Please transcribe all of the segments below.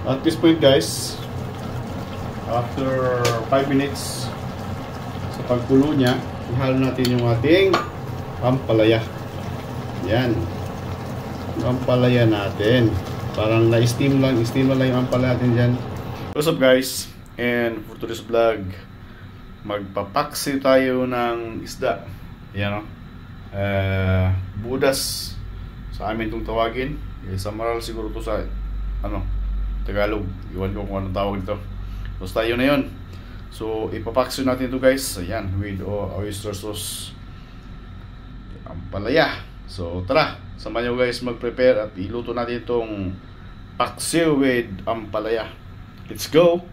At this point guys, after 5 minutes sa pagkulo niya, ihalo natin yung ating ampalaya. Yan. Yung ampalaya natin. Parang na-steam lang yung ampalaya natin dyan. What's up guys? And for today's vlog, magpapaksi tayo ng isda. Yan o. Budas. Sa amin itong tawagin. Sa Maral siguro to sa Tagalog. Iwan ko kung anong tawag ito. Basta yun na yun. So ipapaksi natin ito guys. Ayan, with oyster sauce. Ampalaya. So tara, samahan nyo guys mag-prepare at iluto natin itong paksiw with ampalaya. Let's go!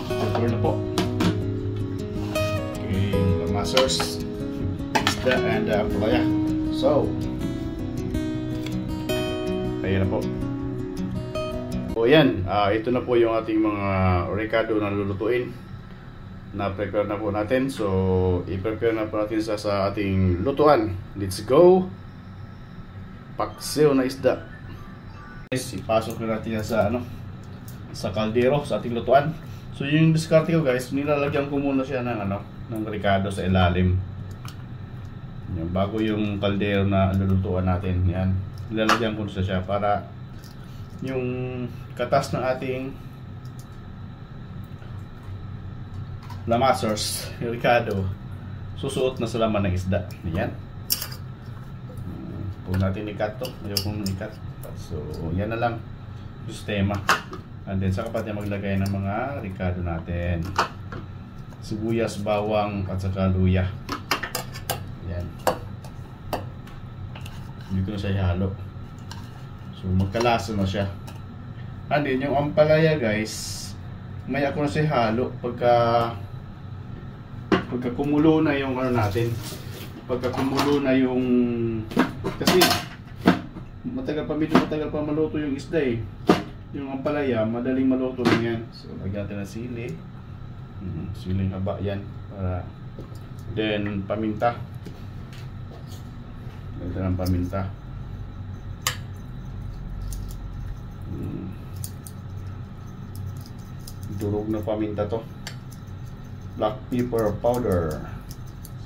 Pepper na po. Okay, lamasers, isda, and ampalaya. So, ayan na po. O yan, ito na po yung ating mga recado na lulutuin. Na-prepare na po natin. So, i-prepare na po natin sa ating lutuan. Let's go! Paksiw na isda. Guys, ipasok na natin yan sa kaldero, sa ating lutuan. So, yung diskarte ko guys, nilalagyan ko muna siya ng recado sa ilalim. Yan, bago yung kaldero na lulutuan natin. Yan, nilalagyan ko siya para yung katas ng ating lamasers, recado, susuot na sa laman ng isda. Yan. Huwag natin ikat to. Ayaw kong ikat. So, yan na lang. Sistema. And then, saka pati maglagay ng mga recado natin. Sibuyas, bawang, at saka luya. Yan. Hindi ko na siya ihalo. So, magkalasa na siya. And then, yung ampalaya guys, may ako na siya ihalo pagka kumulo na yung natin. Pagka kumulo na yung, kasi medyo matagal pa maluto yung isda eh. Yung ampalaya, madaling maluto lang yan. So, lagyan natin ng sili. Siling haba yan. Then, paminta. Lagyan ng paminta. Durog na paminta to. Black pepper powder.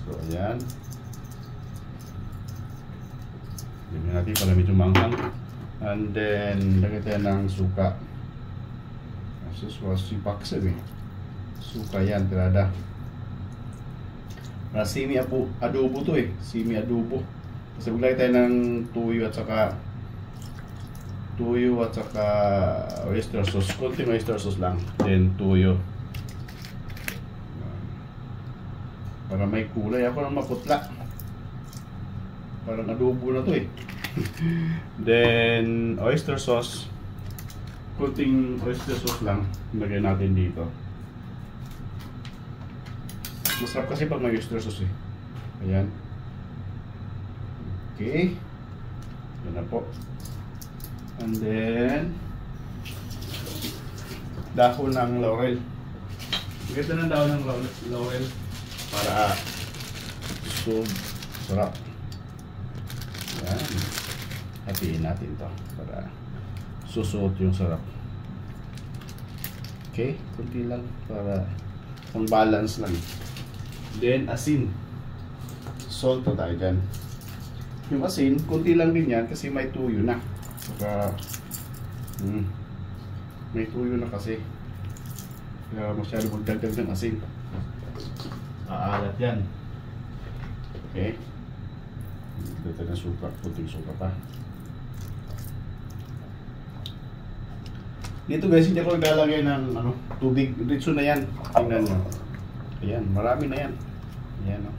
So, ayan. Lagyan natin para medyo manghang. And then, lagyan tayo ng suka. Si paksa eh. Suka yan, tirada. Semi adobo to eh. Semi adobo. Kasi maglagay tayo ng tuyo at saka oyster sauce. Konting oyster sauce lang. Then tuyo. Para may kulay. Ako nang maputla. Parang adobo na to eh. Then oyster sauce. Konting oyster sauce lang ilagay natin dito. Masarap kasi pag may oyster sauce eh. Ayan. Okay. Yan na po. And then dahon ng laurel. Ganda ng dahon ng laurel para sarap. Yan. Hatiin natin to para susuot yung sarap. Okay, kunti lang para pang balance lang. Then asin. Salt na tayo dyan. Yung asin, kunti lang din yan kasi may tuyo na. Saka may tuyo na kasi. Kaya masyado magdagdag ng asin. Aalat yan. Okay. Dito na suka, puting suka pa. Dito guys, hindi ako naglalagay ng tubig. Diretso na yan. Tingnan nyo. Ayan, marami na yan. Ayan o.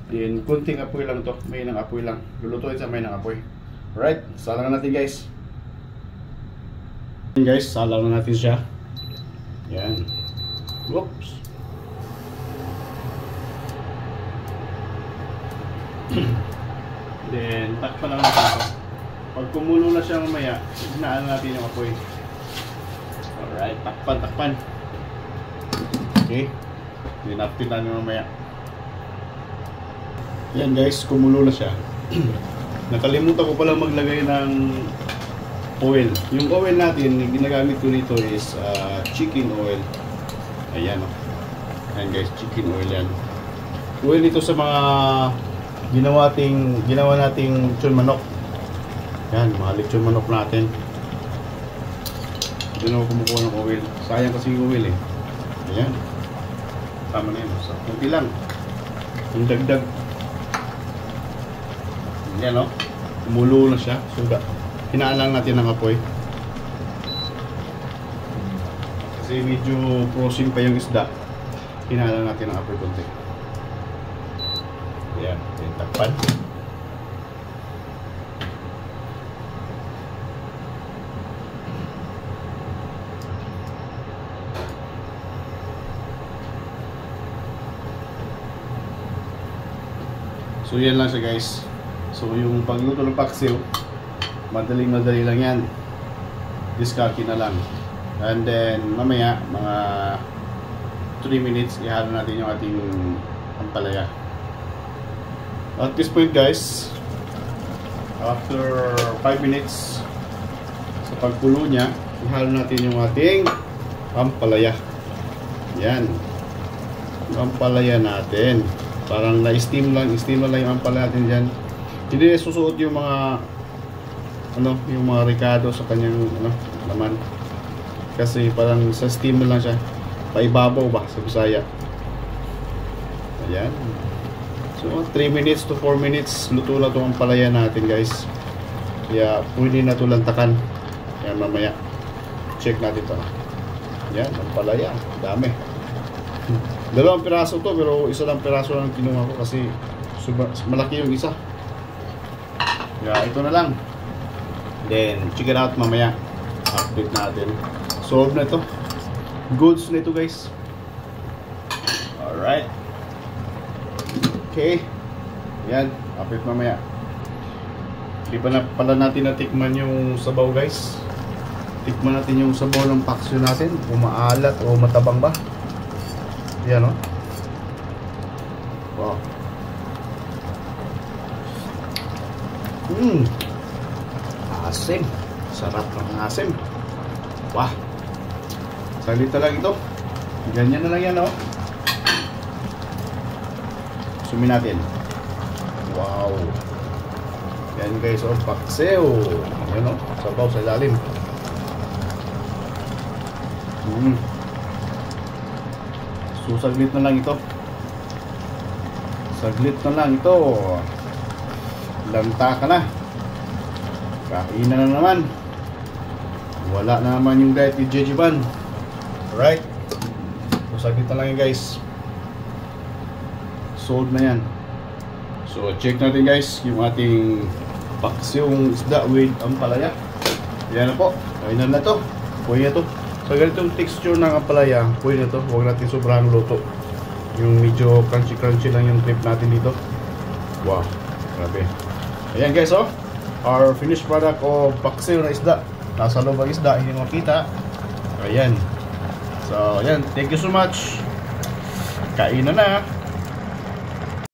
Then, kunting apoy lang to. May ng apoy lang. Lulutuin sa may ng apoy. Alright, salang na natin guys. Guys, salang na natin siya. Ayan. Whoops. Then, takpan lang natin ito. Pag kumulo na siya mamaya, hinaan natin yung apoy. Alright, takpan. Okay. Dinapin natin mamaya. Yan guys, kumulo na siya. Nakalimutan ko pala maglagay ng oil. Yung oil natin, ginagamit ko nito is chicken oil. Ayan o. Ayan guys, chicken oil yan. Oil ito sa mga ginawa nating lechon manok. Yan, mga lechon manok natin. Hindi na ako kumukuha ng oil. Sayang kasi yung oil eh. Ayan. Tama na yun. So, kunti lang. Yung dagdag. Yan o. Kumulo na siya. So, hinaan lang natin ng apoy. Kasi medyo frozen pa yung isda. Hinaan lang natin ng apoy konti. Ayan. Takpan. So yan lang siya guys. So yung pagluto ng paksiw, madali lang yan. Diskarte na lang. And then mamaya mga 3 minutes ihalo natin yung ating ampalaya. At this point guys, after 5 minutes sa pagkulo niya, ihalo natin yung ating ampalaya. Yan. Yung ampalaya natin. Parang na-steam lang yung ampalaya natin dyan. Hindi susuot yung mga yung mga ricado sa kanyang laman. Kasi parang sa steam na lang siya. Paibabaw ba sa Bisaya. Ayan. So 3 minutes to 4 minutes luto na itong ampalaya natin guys. Kaya pwede na ito lantakan. Kaya mamaya check natin ito. Yan, ampalaya. Dami. 2 piraso to, pero isa lang piraso lang kinuha ko kasi malaki yung isa. Kaya ito na lang. Then check it out mamaya. Update natin. Solve na ito. Goods na ito guys. Alright. Okay. Yan. Update mamaya. Hindi pa na pala natin natikman yung sabaw guys. Tikman natin yung sabaw ng paksiw natin. Kung maalat o matabang ba. Yan o. Wow. Asim. Sarap ng asim. Wah. Salita lang ito. Ganyan na lang yan o. Sumin natin. Wow. Yan guys o. Paksiw. Yan o. Sabaw sa ilalim. So saglit na lang ito. Saglit na lang ito. Lanta ka na. Kainan na naman. Wala na naman yung diet ni JJ Van. Alright. So saglit na lang yun guys. Sold na yan. So check natin guys yung ating paksiwong isda with ampalaya. Yan na po. Kainan na to. Pwede na to. Sa ganitong texture ng ampalaya, pwede na to. Huwag natin sobrang luto. Yung medyo crunchy lang yung trip natin dito. Wow. Grabe. Ayan guys oh. Our finished product of paksiw na isda. Nasa loob ang isda, hindi makita. Ayan. So ayan. Thank you so much. Kainan na.